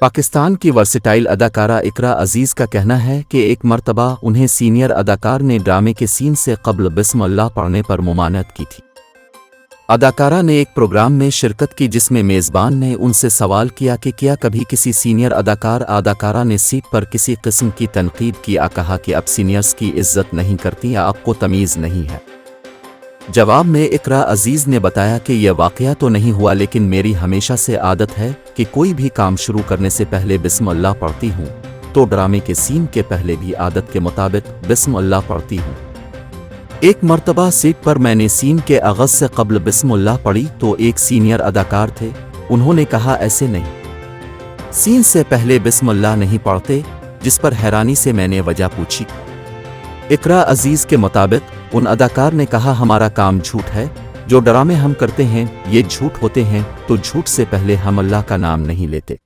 पाकिस्तान की वर्सेटाइल अदाकारा इकरा अजीज़ का कहना है कि एक मर्तबा उन्हें सीनियर अदाकार ने ड्रामे के सीन से कब्ल बिस्म अल्लाह पढ़ने पर मुमानत की थी। अदाकारा ने एक प्रोग्राम में शिरकत की जिसमें मेज़बान ने उनसे सवाल किया कि क्या कभी किसी सीनियर अदाकारा ने सीट पर किसी किस्म की तनकीद की। कहा कि अब सीनियर्स की इज्जत नहीं करती या आपको तमीज़ नहीं है। जवाब में इकरा अजीज़ ने बताया कि यह वाक़या तो नहीं हुआ, लेकिन मेरी हमेशा से आदत है कि कोई भी काम शुरू करने से पहले बिस्म अल्लाह पढ़ती हूँ, तो ड्रामे के सीन के पहले भी आदत के मुताबिक बिस्म अल्लाह पढ़ती हूँ। एक मर्तबा सेट पर मैंने सीन के आगाज़ से कब्ल बिस्म अल्लाह पढ़ी तो एक सीनियर अदाकार थे, उन्होंने कहा ऐसे नहीं, सीन से पहले बिस्म अल्लाह नहीं पढ़ते, जिस पर हैरानी से मैंने वजह पूछी। इकरा अजीज़ के मुताबिक उन अदाकार ने कहा हमारा काम झूठ है, जो ड्रामे हम करते हैं ये झूठ होते हैं, तो झूठ से पहले हम अल्लाह का नाम नहीं लेते।